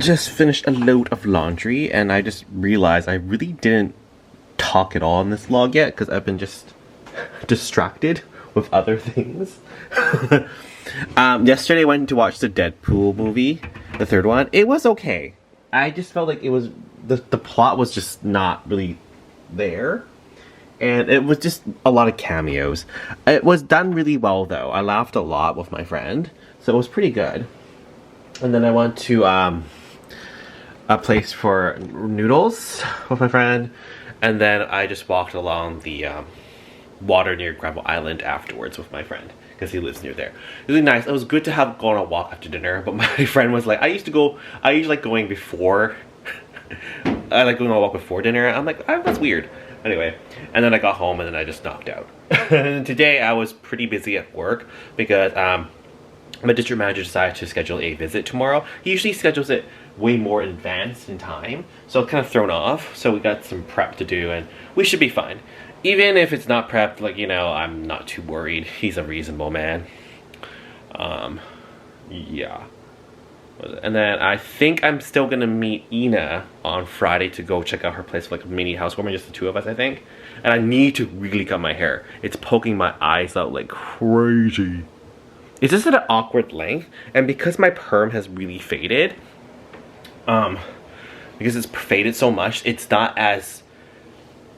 just finished a load of laundry and I just realized I really didn't talk at all in this vlog yet because I've been just distracted with other things. Yesterday I went to watch the Deadpool movie, the third one. It was okay. I just felt like it was, the plot was just not really there. And it was just a lot of cameos. It was done really well though. I laughed a lot with my friend. So it was pretty good. And then I went to a place for noodles with my friend. And then I just walked along the water near Gravel Island afterwards with my friend. Because he lives near there. It was really nice. It was good to have gone on a walk after dinner. But my friend was like, I usually like going before. I like going on a walk before dinner. I'm like, oh, that's weird. Anyway, and then I got home and then I just knocked out. And today I was pretty busy at work because my district manager decided to schedule a visit tomorrow. He usually schedules it way more in advance in time, so it's kind of thrown off. So we got some prep to do and we should be fine. Even if it's not prepped, like, you know, I'm not too worried. He's a reasonable man. Yeah. And then I think I'm still gonna meet Ina on Friday to go check out her place for like a mini housewarming, just the two of us, I think. And I need to really cut my hair. It's poking my eyes out like crazy. It's just at an awkward length, and because my perm has really faded, because it's faded so much, it's not as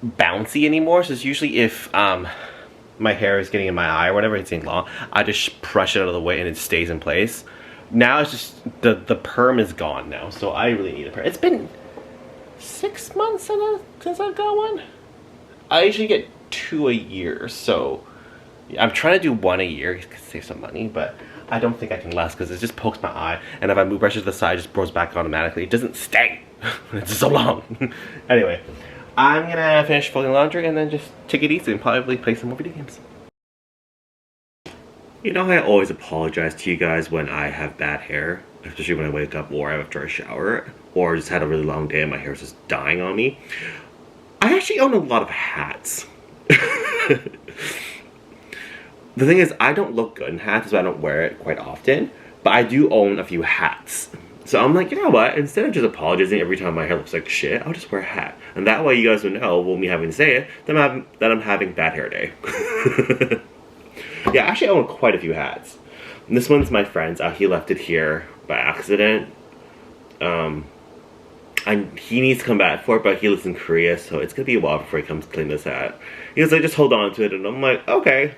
bouncy anymore. So it's usually if my hair is getting in my eye or whatever, it's getting long, I just brush it out of the way and it stays in place. Now it's just the perm is gone now, so I really need a perm. It's been 6 months since I've got one. I usually get 2 a year, so I'm trying to do 1 a year to save some money, but I don't think I can last because it just pokes my eye, and if I move brush to the side, it just grows back automatically. It doesn't stay. It's so long. Anyway, I'm gonna finish folding laundry and then just take it easy and probably play some more video games. You know, I always apologize to you guys when I have bad hair, especially when I wake up or after I shower, or just had a really long day and my hair is just dying on me. I actually own a lot of hats. The thing is, I don't look good in hats, so I don't wear it quite often, but I do own a few hats. So I'm like, you know what, instead of just apologizing every time my hair looks like shit, I'll just wear a hat. And that way you guys will know, when me having to say it, that I'm having bad hair day. Yeah, actually I own quite a few hats. And this one's my friend's. He left it here by accident. He needs to come back for it, but he lives in Korea, so it's gonna be a while before he comes to clean this hat. He was like, just hold on to it, and I'm like, okay.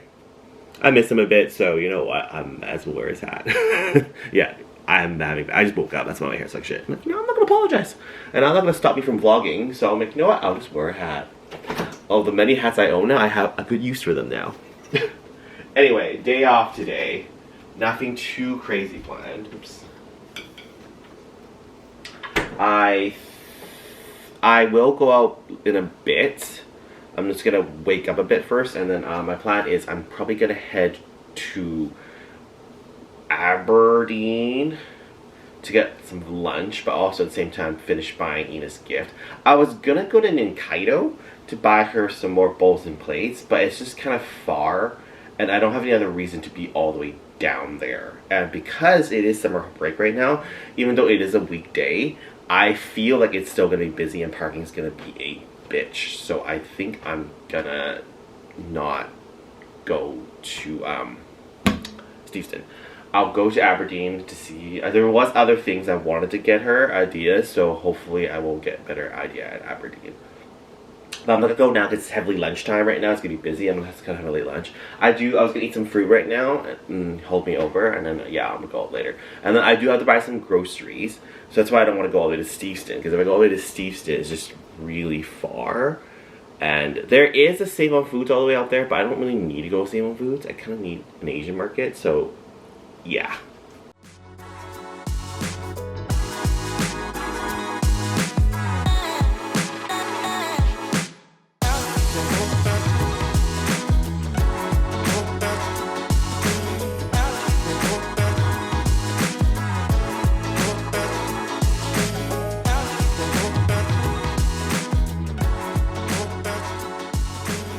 I miss him a bit, so you know what, I might as well wear his hat. Yeah, I just woke up, that's why my hair's like shit. I'm like, you know, I'm not gonna apologize. And I'm not gonna stop me from vlogging, so I'm like, you know what, I'll just wear a hat. Of the many hats I own now, I have a good use for them now. Anyway, day off today. Nothing too crazy planned. Oops. I will go out in a bit. I'm just gonna wake up a bit first, and then my plan is I'm probably gonna head to Aberdeen to get some lunch, but also at the same time finish buying Ina's gift. I was gonna go to Nikkaido to buy her some more bowls and plates, but it's just kind of far, and I don't have any other reason to be all the way down there. And because it is summer break right now, even though it is a weekday, I feel like it's still gonna be busy and parking is gonna be a bitch. So I think I'm gonna not go to Steveston. I'll go to Aberdeen to see. There was other things I wanted to get her ideas, so hopefully I will get better idea at Aberdeen. But I'm gonna go now because it's heavily lunchtime right now. It's gonna be busy. I'm gonna have to have a late lunch. I was gonna eat some fruit right now and hold me over, and then yeah, I'm gonna go out later. And then I do have to buy some groceries, so that's why I don't want to go all the way to Steveston, because if I go all the way to Steveston, it's just really far. And there is a Save on Foods all the way out there, but I don't really need to go Save on Foods. I kind of need an Asian market, so yeah.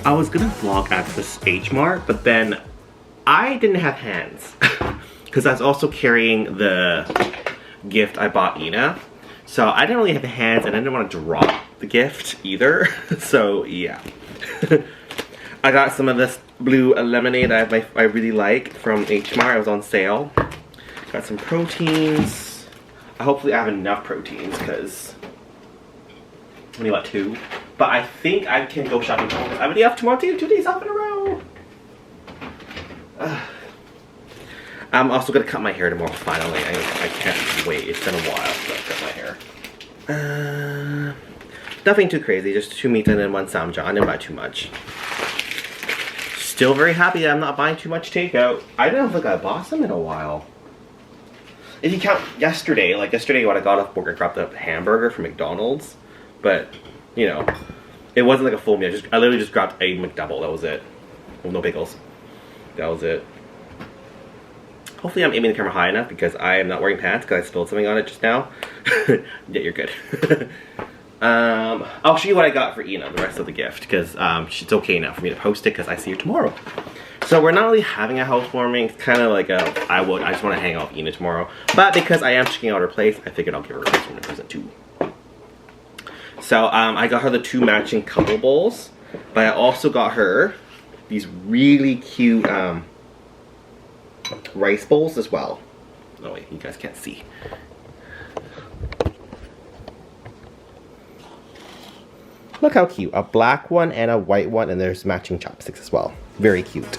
I was gonna vlog at this H Mart, but then I didn't have hands because I was also carrying the gift I bought Ina. So I didn't really have the hands and I didn't want to drop the gift either. So yeah. I got some of this blue lemonade I really like from H Mart. It was on sale. Got some proteins. Hopefully I have enough proteins because I only got 2. But I think I can go shopping tomorrow because I already have 2 days off in a row. I'm also gonna cut my hair tomorrow finally. I can't wait. It's been a while since I've cut my hair. Nothing too crazy, just 2 meat and then 1 samjang. I didn't buy too much. Still very happy that I'm not buying too much takeout. I don't think I bought some in a while. If you count yesterday, like yesterday when I got off work, I grabbed a hamburger from McDonald's. But, you know, it wasn't like a full meal. I literally just grabbed a McDouble. That was it. With no pickles. That was it. Hopefully I'm aiming the camera high enough because I am not wearing pants because I spilled something on it just now. Yeah, you're good. I'll show you what I got for Ina, the rest of the gift, because it's okay now for me to post it because I see her tomorrow. So we're not really having a housewarming. It's kind of like I just want to hang out with Ina tomorrow. But because I am checking out her place, I figured I'll give her a housewarming present too. So I got her the 2 matching couple bowls, but I also got her these really cute rice bowls as well. Oh wait, you guys can't see. Look how cute. A black one and a white one, and there's matching chopsticks as well. Very cute.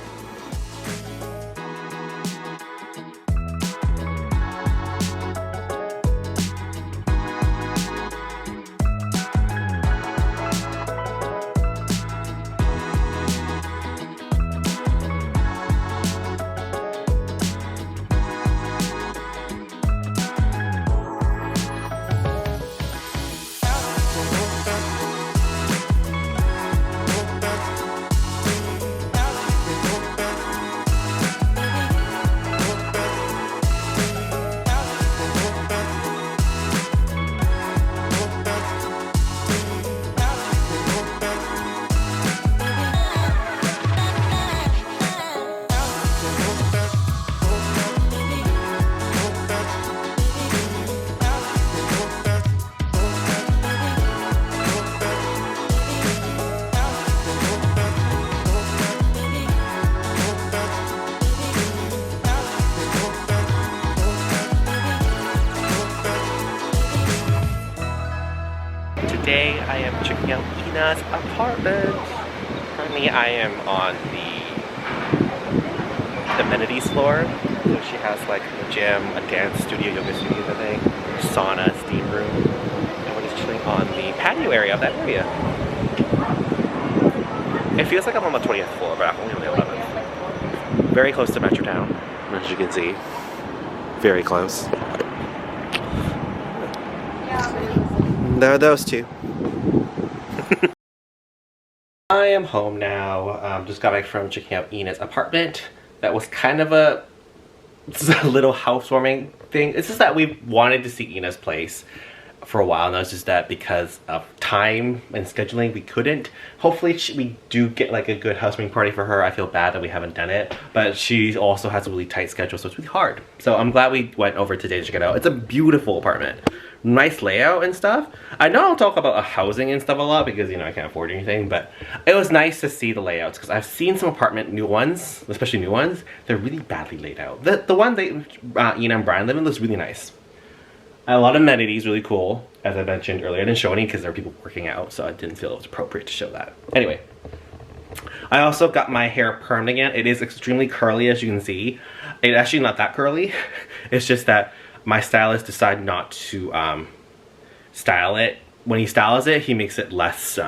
Today I am checking out Ina's apartment. Currently I am on the amenities floor. So she has like a gym, a dance studio, yoga studio, I think, sauna, steam room. And we're just chilling on the patio area of that area. It feels like I'm on the 20th floor, but I'm only on the 11th. Very close to Metrotown, as you can see. Very close. There are those 2. I am home now. Just got back from checking out Ina's apartment. That was kind of a little housewarming thing. It's just that we wanted to see Ina's place for a while now. It's just that because of time and scheduling, we couldn't. Hopefully we do get like a good housewarming party for her. I feel bad that we haven't done it, but she also has a really tight schedule, so it's really hard. So I'm glad we went over today to check it out. It's a beautiful apartment. Nice layout and stuff. I know I'll talk about housing and stuff a lot because, you know, I can't afford anything, but it was nice to see the layouts because I've seen some new ones, especially new ones, they're really badly laid out. The one that Ina and Brian live in looks really nice. A lot of amenities, really cool. As I mentioned earlier, I didn't show any because there were people working out, so I didn't feel it was appropriate to show that. Anyway, I also got my hair permed again. It is extremely curly, as you can see. It's actually not that curly. It's just that my stylist decided not to style it. When he styles it, he makes it less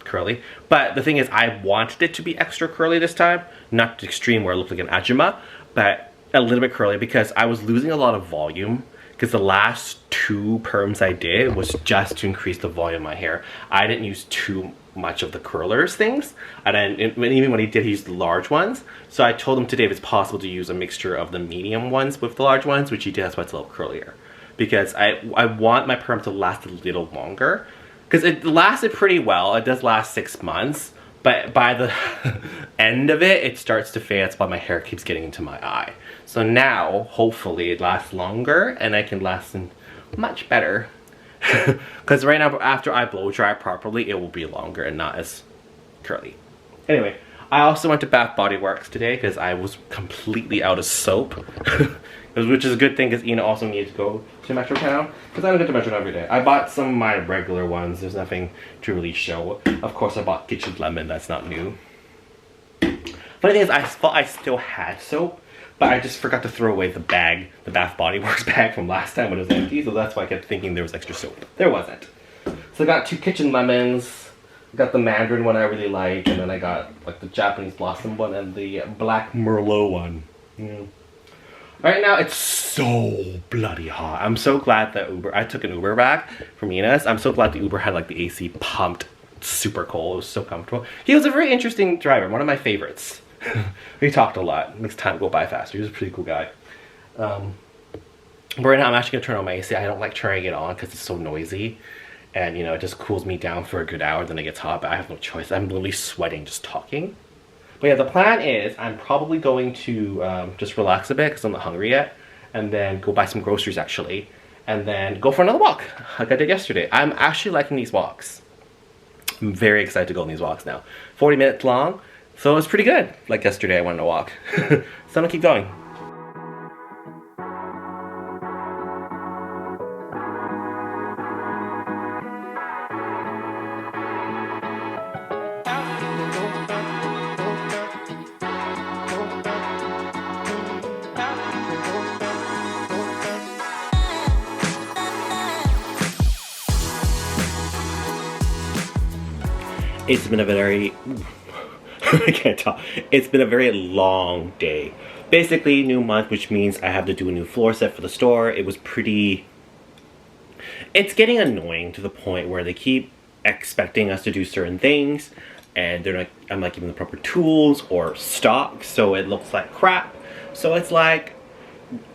curly. But the thing is, I wanted it to be extra curly this time. Not extreme where it looked like an ajima, but a little bit curly because I was losing a lot of volume. Because the last 2 perms I did was just to increase the volume of my hair. I didn't use too much of the curlers things. And then even when he did, he used the large ones. So I told him today if it's possible to use a mixture of the medium ones with the large ones, which he did, that's why it's a little curlier. Because I want my perm to last a little longer. Because it lasted pretty well. It does last 6 months. But by the end of it, it starts to fade. That's why my hair keeps getting into my eye. So now, hopefully, it lasts longer and I can last in much better Because right now, after I blow dry it properly, it will be longer and not as curly. Anyway, I also went to Bath Body Works today because I was completely out of soap. Which is a good thing because Ina also needed to go to Metrotown because I don't get to Metrotown every day. I bought some of my regular ones. There's nothing to really show. Of course, I bought Kitchen Lemon. That's not new. Funny thing is, I thought I still had soap, but I just forgot to throw away the bag, the Bath Body Works bag from last time when it was empty, so that's why I kept thinking there was extra soap. There wasn't. So I got 2 Kitchen Lemons, I got the Mandarin one I really like, and then I got like the Japanese Blossom one and the Black Merlot one. Yeah. Right now it's so bloody hot. I'm so glad that I took an Uber back from Ines. I'm so glad the Uber had like the AC pumped super cold. It was so comfortable. He was a very interesting driver, one of my favorites. We talked a lot, makes time go by faster. He was a pretty cool guy. But right now I'm actually gonna turn on my AC. I don't like turning it on because it's so noisy. And you know, it just cools me down for a good hour, then it gets hot, but I have no choice. I'm literally sweating just talking. But yeah, the plan is I'm probably going to just relax a bit because I'm not hungry yet. And then go buy some groceries actually. And then go for another walk like I did yesterday. I'm actually liking these walks. I'm very excited to go on these walks now. 40 minutes long. So it's pretty good. Like yesterday I went on a walk. So I'm gonna keep going. It's been a very, I can't talk. It's been a very long day. Basically, new month, which means I have to do a new floor set for the store. It was pretty, it's getting annoying to the point where they keep expecting us to do certain things and they're not, I'm not giving the proper tools or stock, so it looks like crap. So it's like,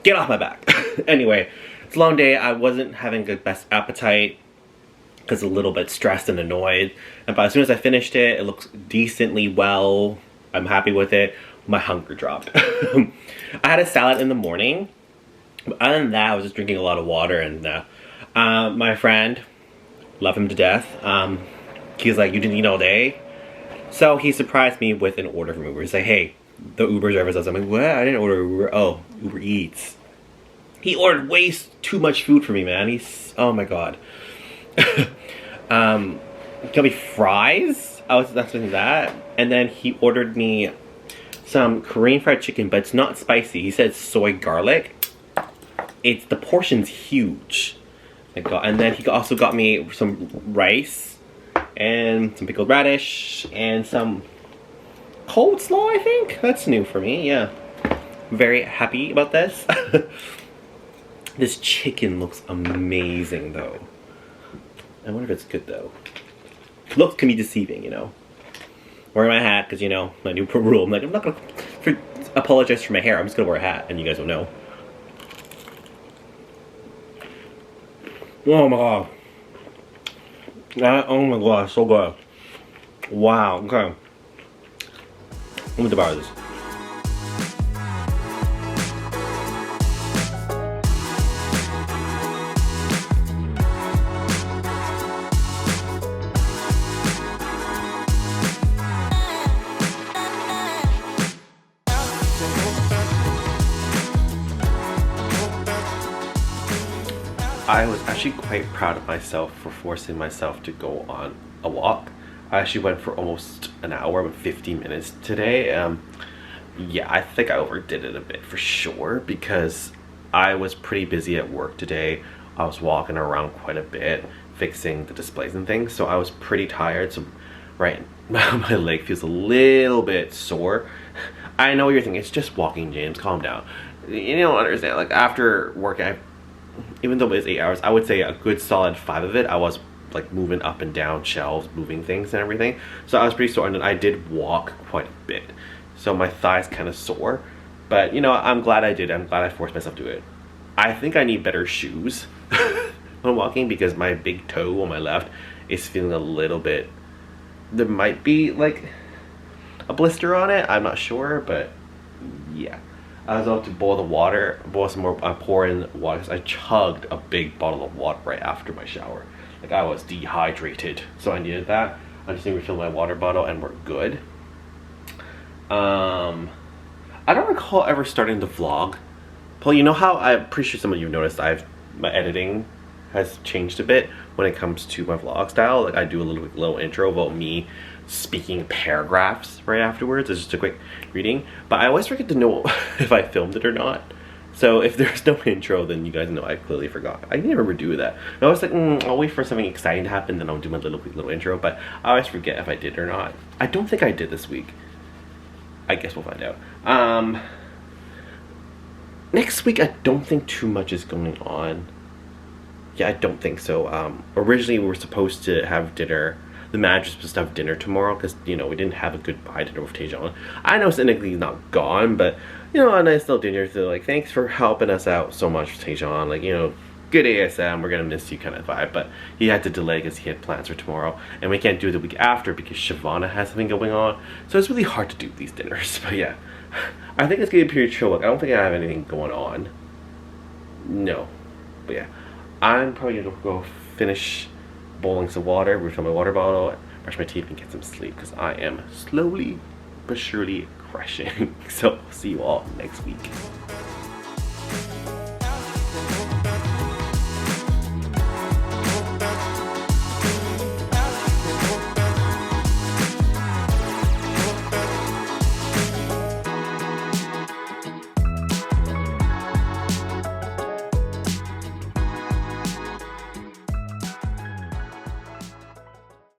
get off my back. Anyway, it's a long day. I wasn't having the best appetite because a little bit stressed and annoyed. But as soon as I finished it, it looks decently well. I'm happy with it. My hunger dropped. I had a salad in the morning. But other than that, I was just drinking a lot of water. And my friend, love him to death, he was like, you didn't eat all day? So he surprised me with an order from Uber. He's like, hey, the Uber driver says, I'm like, what? I didn't order Uber. Oh, Uber Eats. He ordered way too much food for me, man. He's, oh my God. Got me fries. I was expecting that. And then he ordered me some Korean fried chicken, but it's not spicy. He said soy garlic. It's, the portion's huge. And then he also got me some rice and some pickled radish and some coleslaw, I think. That's new for me, yeah. Very happy about this. This chicken looks amazing though. I wonder if it's good though. Looks can be deceiving, you know. Wearing my hat because, you know, my new rule. I'm like, I'm not gonna apologize for my hair. I'm just gonna wear a hat, and you guys will know. Oh my God. Oh my God, so good. Wow. Okay. I'm gonna devour this. I was actually quite proud of myself for forcing myself to go on a walk. I actually went for almost an hour and 50 minutes today. Yeah, I think I overdid it a bit for sure because I was pretty busy at work today. I was walking around quite a bit, fixing the displays and things, so I was pretty tired. So right, my leg feels a little bit sore. I know what you're thinking, it's just walking, James, calm down. You don't understand, like after work, even though it's 8 hours, I would say a good solid 5 of it, I was like moving up and down shelves, moving things and everything. So I was pretty sore, and then I did walk quite a bit. So my thighs kind of sore. But, you know, I'm glad I did. I'm glad I forced myself to do it. I think I need better shoes when walking because my big toe on my left is feeling a little bit... There might be, like, a blister on it. I'm not sure, but yeah. I was about to boil the water, boil some more, pour in water, 'cause I chugged a big bottle of water right after my shower. Like, I was dehydrated, so I needed that. I'm just gonna refill my water bottle and we're good. I don't recall ever starting the vlog. Paul, you know how, I'm pretty sure some of you noticed my editing has changed a bit when it comes to my vlog style. Like, I do a little intro about me speaking paragraphs right afterwards. It's just a quick reading, but I always forget to know if I filmed it or not. So if there's no intro, then you guys know I clearly forgot. I never do that. I was like, I'll wait for something exciting to happen, then I'll do my little intro, but I always forget if I did or not. I don't think I did this week. I guess we'll find out. Next week, I don't think too much is going on. Yeah, I don't think so. Originally, we were supposed to have dinner. The manager's supposed to have dinner tomorrow because, you know, we didn't have a goodbye dinner with Taejon. I know technically he's not gone, but, you know, a nice little dinner to, like, thanks for helping us out so much, Taejon. Like, you know, good ASM, we're gonna miss you kind of vibe. But he had to delay because he had plans for tomorrow. And we can't do it the week after because Shavana has something going on. So it's really hard to do these dinners. But yeah, I think it's gonna be pretty chill. Like, I don't think I have anything going on. No. But yeah, I'm probably gonna go finish boiling some water, refill my water bottle, brush my teeth, and get some sleep because I am slowly but surely crashing. So see you all next week.